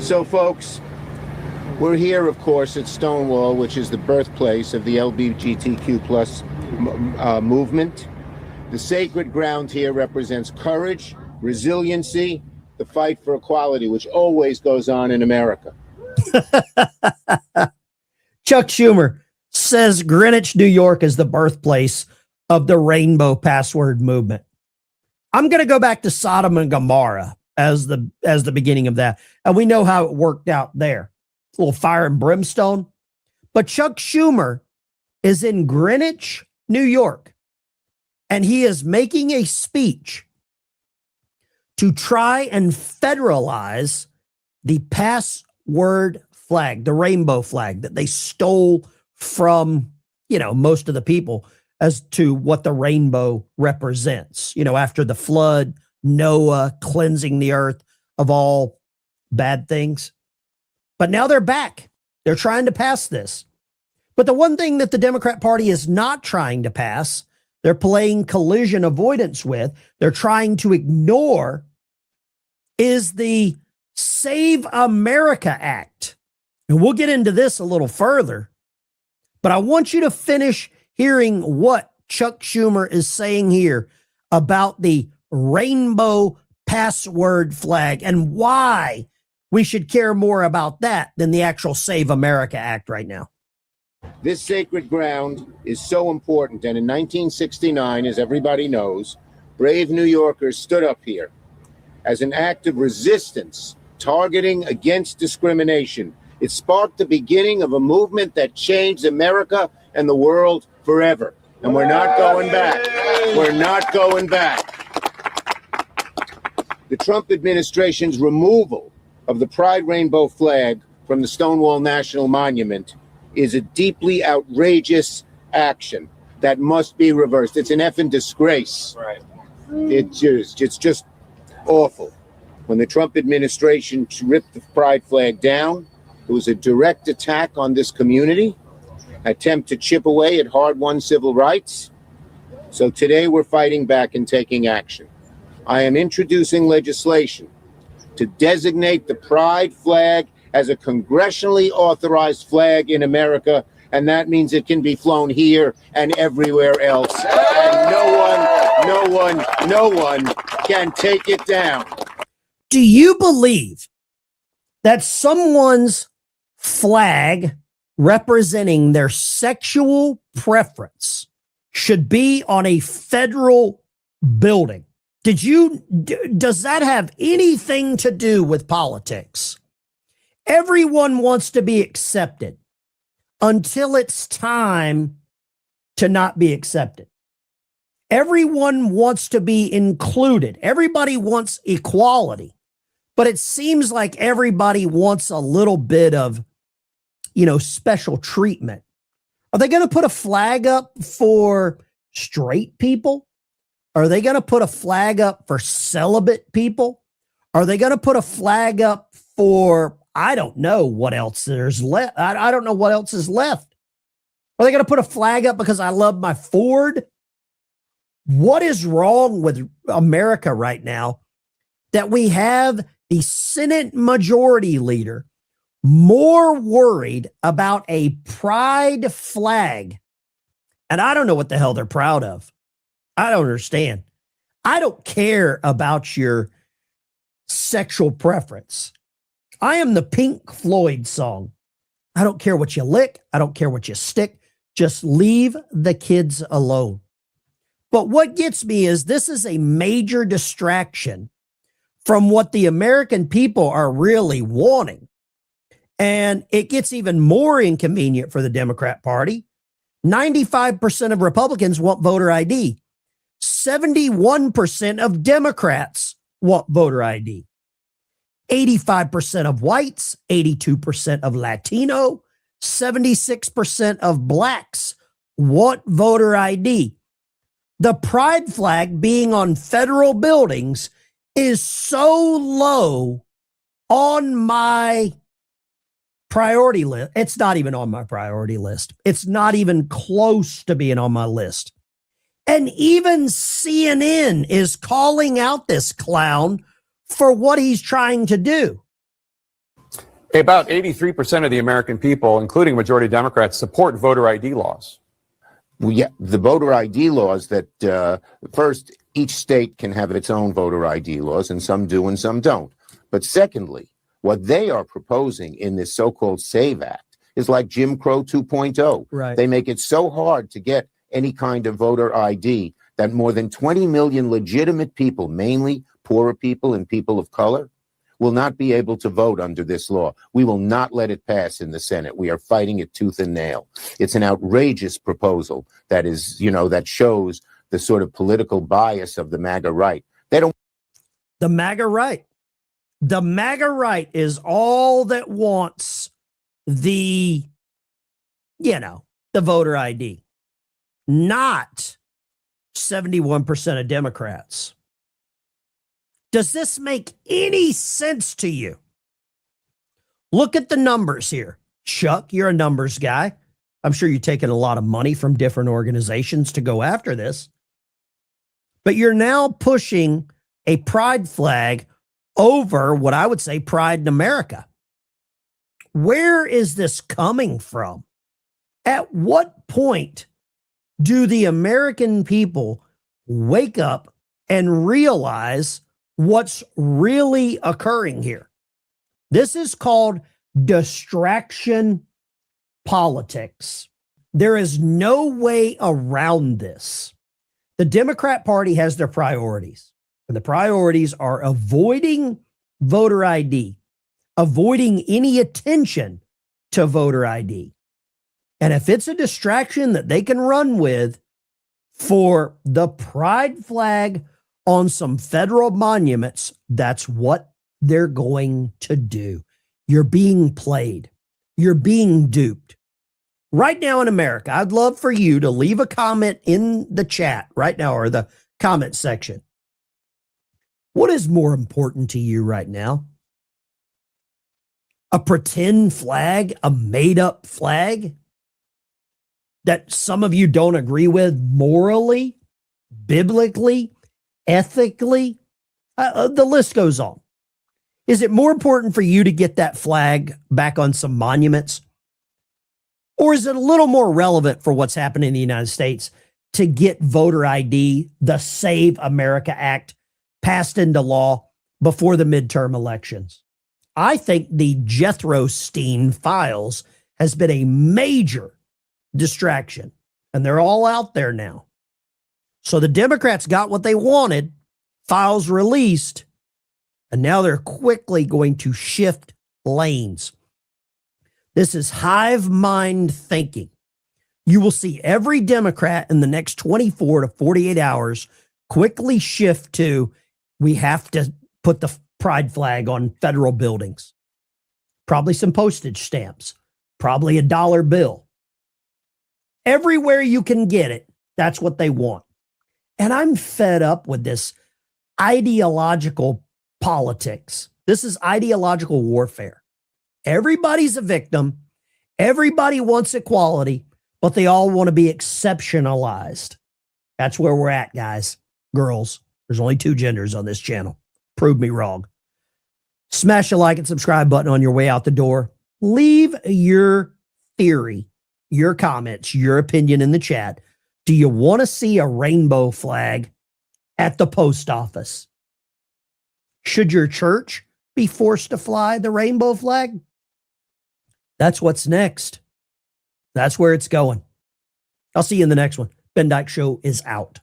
So, folks, we're here, of course, at Stonewall, which is the birthplace of the LGBTQ plus movement. The sacred ground here represents courage, resiliency, the fight for equality, which always goes on in America. Chuck Schumer says Greenwich, New York is the birthplace of the rainbow password movement. I'm going to go back to Sodom and Gomorrah as the beginning of that. And we know how it worked out there. A little fire and brimstone. But Chuck Schumer is in Greenwich, New York, and he is making a speech to try and federalize the password flag, the rainbow flag that they stole from, most of the people as to what the rainbow represents. After the flood, Noah cleansing the earth of all bad things. But now they're back. They're trying to pass this. But the one thing that the Democrat Party is not trying to pass, they're playing collision avoidance with, they're trying to ignore, is the Save America Act. And we'll get into this a little further, but I want you to finish hearing what Chuck Schumer is saying here about the rainbow password flag and why we should care more about that than the actual Save America Act right now. This sacred ground is so important. And in 1969, as everybody knows, brave New Yorkers stood up here as an act of resistance, targeting against discrimination. It sparked the beginning of a movement that changed America and the world forever. And we're not going back. We're not going back. The Trump administration's removal of the Pride Rainbow flag from the Stonewall National Monument is a deeply outrageous action that must be reversed. It's an effing disgrace. Right. It's just awful. When the Trump administration ripped the Pride flag down, it was a direct attack on this community, attempt to chip away at hard-won civil rights. So today we're fighting back and taking action. I am introducing legislation to designate the Pride flag as a congressionally authorized flag in America, and that means it can be flown here and everywhere else. And no one can take it down. Do you believe that someone's flag representing their sexual preference should be on a federal building? Does that have anything to do with politics? Everyone wants to be accepted until it's time to not be accepted. Everyone wants to be included. Everybody wants equality, but it seems like everybody wants a little bit of, special treatment. Are they going to put a flag up for straight people? Are they going to put a flag up for celibate people? Are they going to put a flag up for, I don't know what else there's left. I don't know what else is left. Are they going to put a flag up because I love my Ford? What is wrong with America right now that we have the Senate Majority Leader more worried about a pride flag? And I don't know what the hell they're proud of. I don't understand. I don't care about your sexual preference. I am the Pink Floyd song. I don't care what you lick. I don't care what you stick. Just leave the kids alone. But what gets me is this is a major distraction from what the American people are really wanting. And it gets even more inconvenient for the Democrat Party. 95% of Republicans want voter ID. 71% of Democrats want voter ID. 85% of whites, 82% of Latino, 76% of blacks want voter ID. The pride flag being on federal buildings is so low on my priority list. It's not even on my priority list. It's not even close to being on my list. And even CNN is calling out this clown for what he's trying to do. About 83% of the American people, including majority Democrats, support voter ID laws. Well, yeah, the voter ID laws that first, each state can have its own voter ID laws, and some do and some don't. But secondly, what they are proposing in this so-called SAVE Act is like Jim Crow 2.0. Right. They make it so hard to get any kind of voter ID that more than 20 million legitimate people, mainly poorer people and people of color, will not be able to vote under this law. We will not let it pass in the Senate. We are fighting it tooth and nail. It's an outrageous proposal that is, that shows the sort of political bias of the MAGA right. They don't. The MAGA right. The MAGA right is all that wants the voter ID, not 71% of Democrats. Does this make any sense to you? Look at the numbers here. Chuck, you're a numbers guy. I'm sure you've taken a lot of money from different organizations to go after this. But you're now pushing a pride flag over what I would say pride in America. Where is this coming from? At what point do the American people wake up and realize what's really occurring here? This is called distraction politics. There is no way around this. The Democrat Party has their priorities, and the priorities are avoiding voter ID, avoiding any attention to voter ID. And if it's a distraction that they can run with for the pride flag on some federal monuments, that's what they're going to do. You're being played. You're being duped. Right now in America, I'd love for you to leave a comment in the chat right now or the comment section. What is more important to you right now? A pretend flag, a made-up flag that some of you don't agree with morally, biblically, ethically? The list goes on. Is it more important for you to get that flag back on some monuments? Or is it a little more relevant for what's happening in the United States to get voter ID, the Save America Act, passed into law before the midterm elections? I think the Jethro Steen files has been a major distraction, and they're all out there now. So the Democrats got what they wanted, files released, and now they're quickly going to shift lanes. This is hive mind thinking. You will see every Democrat in the next 24 to 48 hours quickly shift to, we have to put the pride flag on federal buildings. Probably some postage stamps, probably a dollar bill. Everywhere you can get it, that's what they want. And I'm fed up with this ideological politics. This is ideological warfare. Everybody's a victim. Everybody wants equality, but they all want to be exceptionalized. That's where we're at, guys, girls. There's only two genders on this channel. Prove me wrong. Smash the like and subscribe button on your way out the door. Leave your theory, your comments, your opinion in the chat. Do you want to see a rainbow flag at the post office? Should your church be forced to fly the rainbow flag? That's what's next. That's where it's going. I'll see you in the next one. Ben Dyke Show is out.